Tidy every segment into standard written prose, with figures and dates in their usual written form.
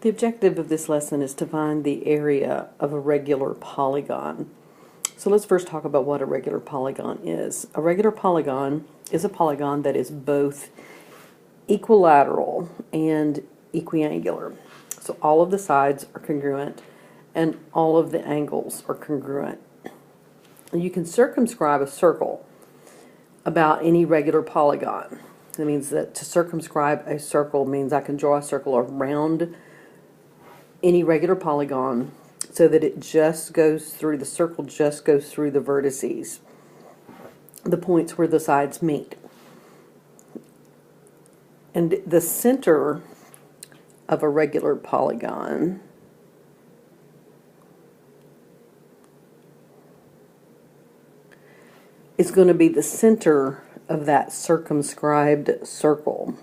The objective of this lesson is to find the area of a regular polygon. So let's first talk about what a regular polygon is. A regular polygon is a polygon that is both equilateral and equiangular. So all of the sides are congruent and all of the angles are congruent. And you can circumscribe a circle about any regular polygon. That means that to circumscribe a circle means I can draw a circle around any regular polygon so that it just goes through, the circle just goes through the vertices, the points where the sides meet. And the center of a regular polygon is going to be the center of that circumscribed circle.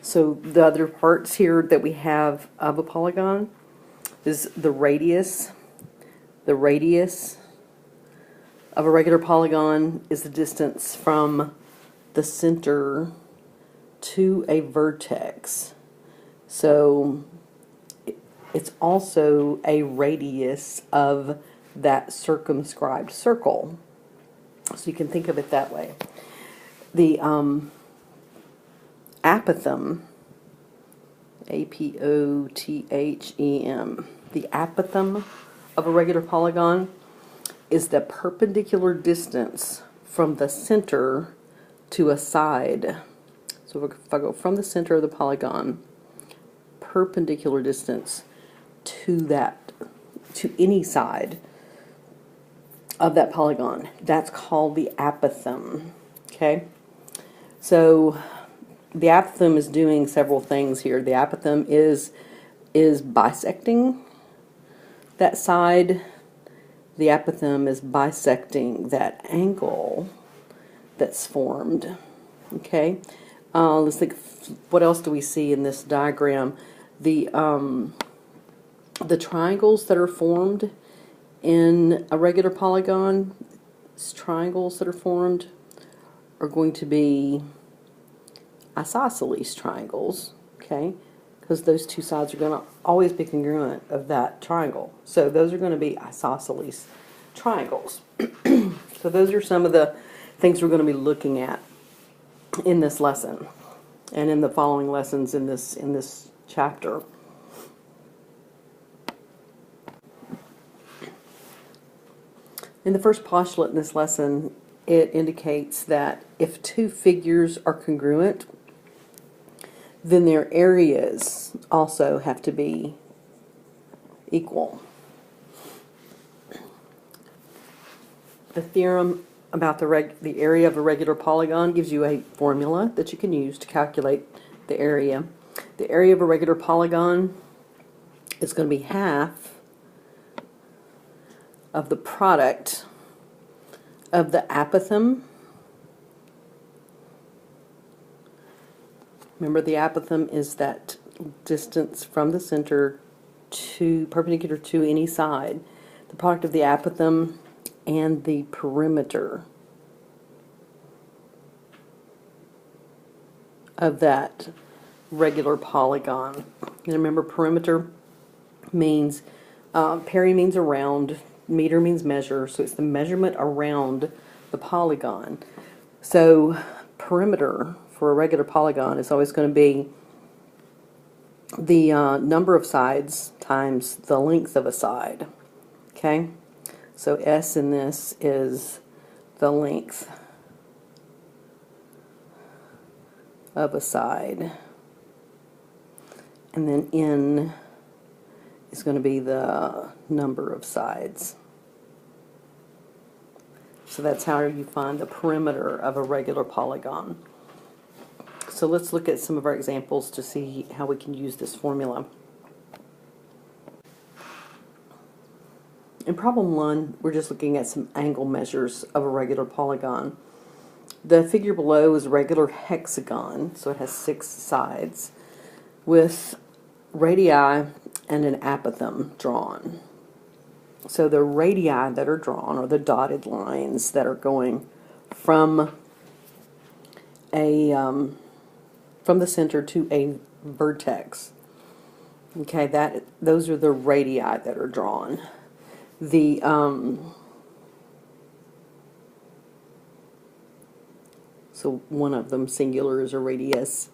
So the other parts here that we have of a polygon is the radius. The radius of a regular polygon is the distance from the center to a vertex. So it's also a radius of that circumscribed circle. So you can think of it that way. The apothem, A-P-O-T-H-E-M, the apothem of a regular polygon is the perpendicular distance from the center to a side. So if I go from the center of the polygon, perpendicular distance to any side of that polygon, that's called the apothem. Okay? So the apothem is doing several things here. The apothem is bisecting that side. The apothem is bisecting that angle that's formed. Okay, let's think. What else do we see in this diagram? The triangles that are formed in a regular polygon. Triangles that are formed are going to be isosceles triangles, okay, because those two sides are going to always be congruent of that triangle. So those are going to be isosceles triangles. So those are some of the things we're going to be looking at in this lesson and in the following lessons in this chapter. In the first postulate in this lesson, it indicates that if two figures are congruent, then their areas also have to be equal. The theorem about the area of a regular polygon gives you a formula that you can use to calculate the area. The area of a regular polygon is going to be half of the product of the apothem. Remember, the apothem is that distance from the center to perpendicular to any side. The product of the apothem and the perimeter of that regular polygon. And remember, perimeter means, peri means around, meter means measure, so it's the measurement around the polygon. So perimeter for a regular polygon is always going to be the number of sides times the length of a side. Okay? So S in this is the length of a side. And then N is going to be the number of sides. So that's how you find the perimeter of a regular polygon. So let's look at some of our examples to see how we can use this formula. In problem 1, we're just looking at some angle measures of a regular polygon. The figure below is a regular hexagon, so it has 6 sides, with radii and an apothem drawn. So the radii that are drawn are the dotted lines that are going from from the center to a vertex. Okay, those are the radii that are drawn. The so one of them singular is a radius.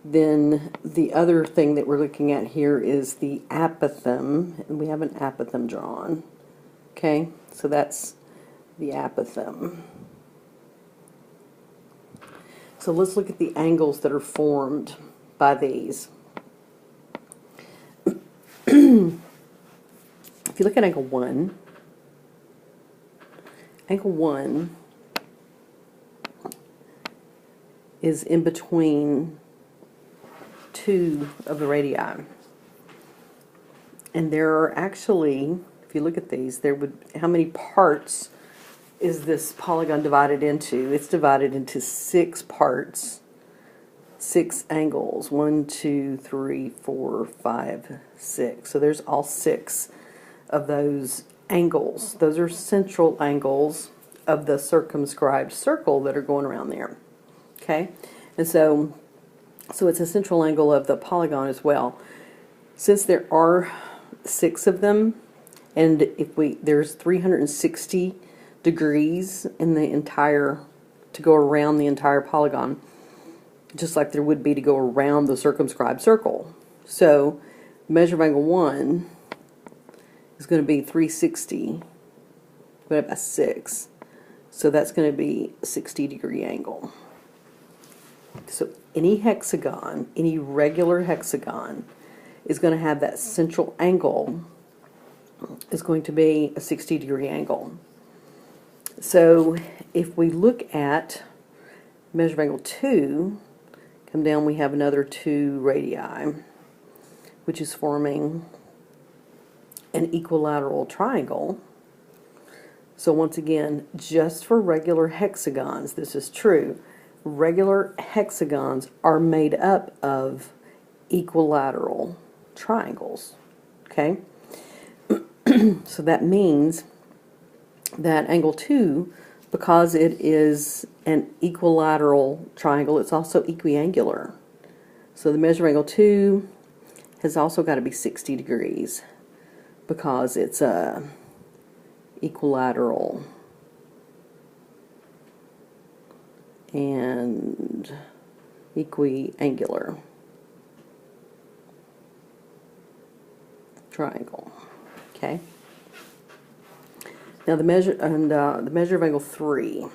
Then the other thing that we're looking at here is the apothem, and we have an apothem drawn. Okay, so that's the apothem. So let's look at the angles that are formed by these. If you look at angle 1 is in between two of the radii. And there are actually, if you look at these, how many parts is this polygon divided into? It's divided into 6 parts, 6 angles. 1, 2, 3, 4, 5, 6. So there's all 6 of those angles. Those are central angles of the circumscribed circle that are going around there. Okay? And so it's a central angle of the polygon as well. Since there are 6 of them, and there's 360 degrees in the entire, to go around the entire polygon, just like there would be to go around the circumscribed circle. So measure of angle 1 is going to be 360 divided by 6. So that's going to be a 60-degree angle. So any hexagon, any regular hexagon, is going to have that central angle is going to be a 60-degree angle. So if we look at measure of angle 2, come down, we have another 2 radii, which is forming an equilateral triangle. So once again, just for regular hexagons, this is true. Regular hexagons are made up of equilateral triangles. Okay? So that means that angle 2, because it is an equilateral triangle, it's also equiangular. So the measure of angle 2 has also got to be 60 degrees because it's a equilateral and equiangular triangle. Okay. Now the measure of angle 3.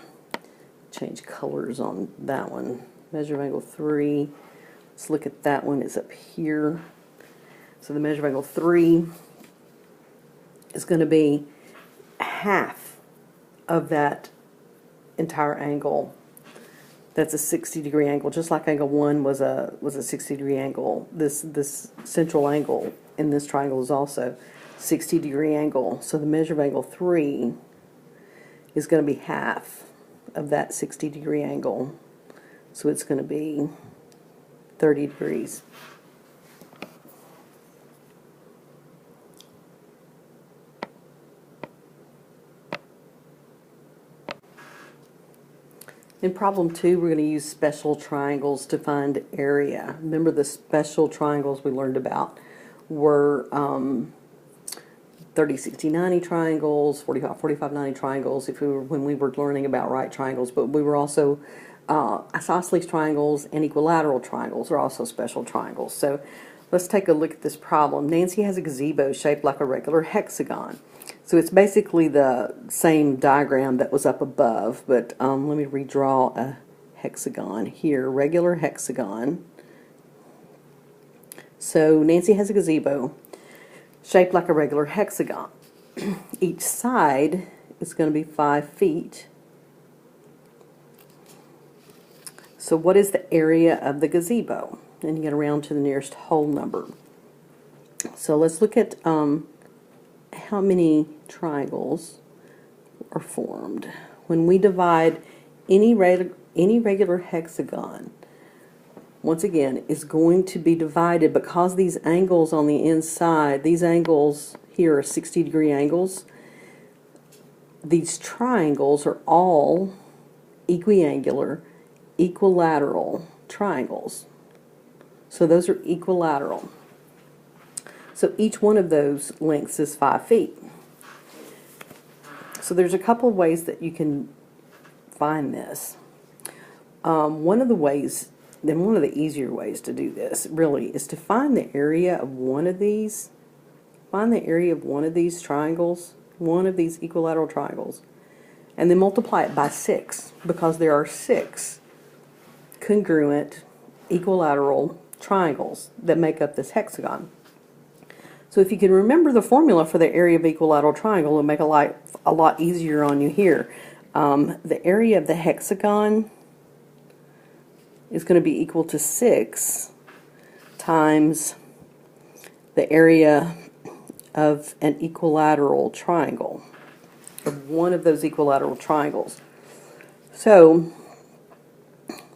Change colors on that one. Measure of angle 3. Let's look at that one. Is up here. So the measure of angle 3 is going to be half of that entire angle. That's a 60-degree angle, just like angle 1 was a 60-degree angle. This central angle in this triangle is also 60-degree angle. So the measure of angle 3 is going to be half of that 60-degree angle. So it's going to be 30 degrees. In problem 2, we're going to use special triangles to find area. Remember, the special triangles we learned about were 30, 60, 90 triangles, 45, 45, 90 triangles when we were learning about right triangles, but we were also isosceles triangles and equilateral triangles are also special triangles. So let's take a look at this problem. Nancy has a gazebo shaped like a regular hexagon. So it's basically the same diagram that was up above, but let me redraw a hexagon here, regular hexagon. So Nancy has a gazebo shaped like a regular hexagon. Each side is going to be 5 feet. So what is the area of the gazebo? And you get around to the nearest whole number. So let's look at how many triangles are formed. When we divide any regular hexagon, once again, is going to be divided because these angles on the inside, these angles here are 60-degree angles. These triangles are all equiangular, equilateral triangles. So those are equilateral. So each one of those lengths is 5 feet. So there's a couple of ways that you can find this. One of the ways, then one of the easier ways to do this really is to find the area of one of these. Find the area of one of these triangles, one of these equilateral triangles, and then multiply it by 6, because there are 6 congruent equilateral triangles that make up this hexagon. So if you can remember the formula for the area of equilateral triangle, it'll make a lot easier on you here. The area of the hexagon is going to be equal to 6 times the area of an equilateral triangle, of one of those equilateral triangles. So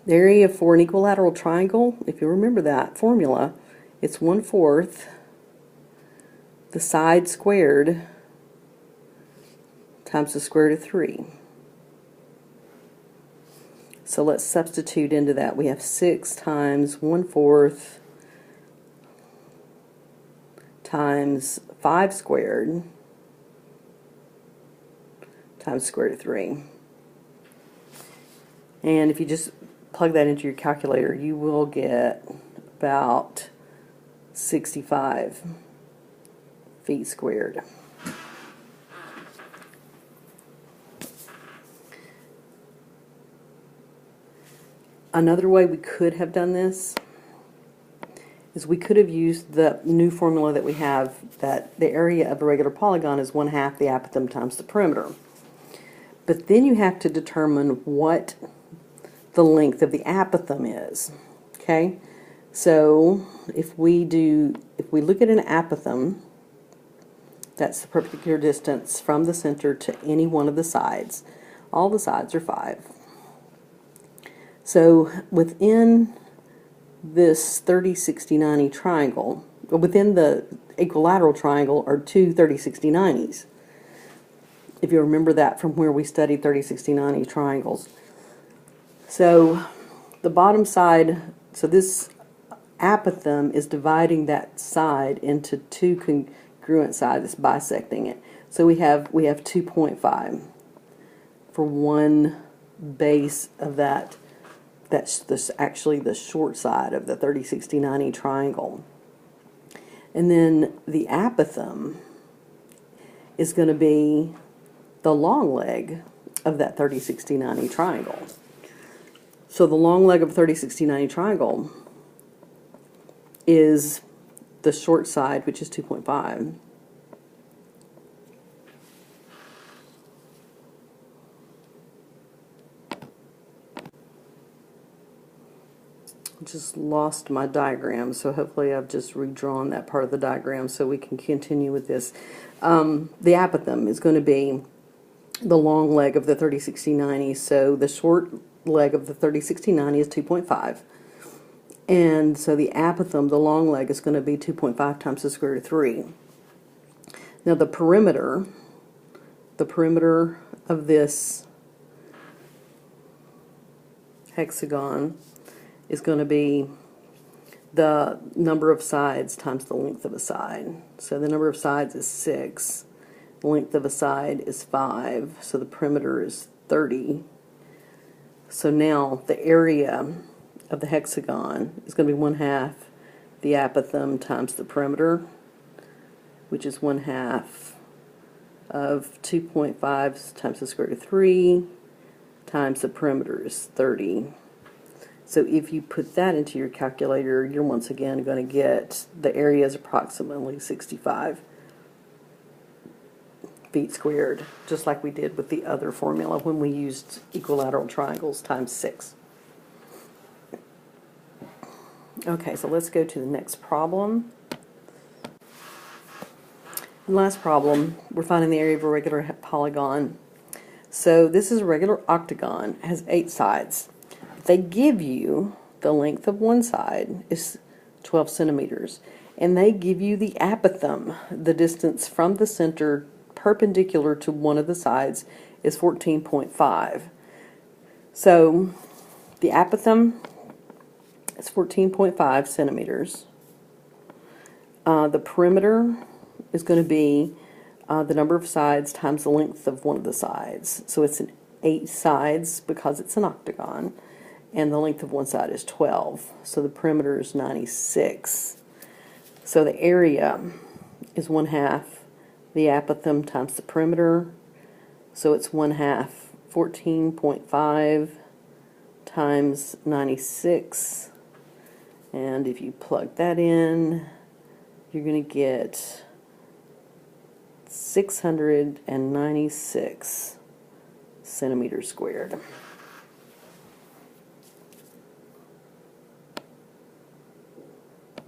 the area for an equilateral triangle, if you remember that formula, it's 1/4 the side squared times the square root of 3. So let's substitute into that. We have 6 times 1/4 times 5 squared times square root of 3. And if you just plug that into your calculator, you will get about 65 feet squared. Another way we could have done this is we could have used the new formula that we have, that the area of a regular polygon is 1/2 the apothem times the perimeter. But then you have to determine what the length of the apothem is. Okay? So if we look at an apothem, that's the perpendicular distance from the center to any one of the sides. All the sides are 5. So within this 30, 60, 90 triangle, or within the equilateral triangle, are two 30, 60, 90s. If you remember that from where we studied 30, 60, 90 triangles. So the bottom side, so this apothem is dividing that side into two congruent sides, it's bisecting it. So we have 2.5 for one base of that. That's actually the short side of the 30, 60, 90 triangle. And then the apothem is going to be the long leg of that 30, 60, 90 triangle. So the long leg of 30, 60, 90 triangle is the short side, which is 2.5. Just lost my diagram, so hopefully I've just redrawn that part of the diagram so we can continue with this. The apothem is going to be the long leg of the 30, 60, 90, so the short leg of the 30, 60, 90 is 2.5. And so the apothem, the long leg, is going to be 2.5 times the square root of 3. Now the perimeter of this hexagon is going to be the number of sides times the length of a side. So the number of sides is 6. The length of a side is 5. So the perimeter is 30. So now the area of the hexagon is going to be 1/2 the apothem times the perimeter, which is 1/2 of 2.5 times the square root of 3 times the perimeter is 30. So if you put that into your calculator, you're once again going to get the area is approximately 65 feet squared, just like we did with the other formula when we used equilateral triangles times 6. Okay, so let's go to the next problem. And last problem, we're finding the area of a regular polygon. So this is a regular octagon, it has 8 sides. They give you the length of one side is 12 centimeters, And they give you the apothem. The distance from the center perpendicular to one of the sides is 14.5. So the apothem is 14.5 centimeters. The perimeter is going to be the number of sides times the length of one of the sides. So it's 8 sides because it's an octagon, and the length of one side is 12. So the perimeter is 96. So the area is 1/2 the apothem times the perimeter. So it's 1/2 14.5 times 96. And if you plug that in, you're going to get 696 centimeters squared.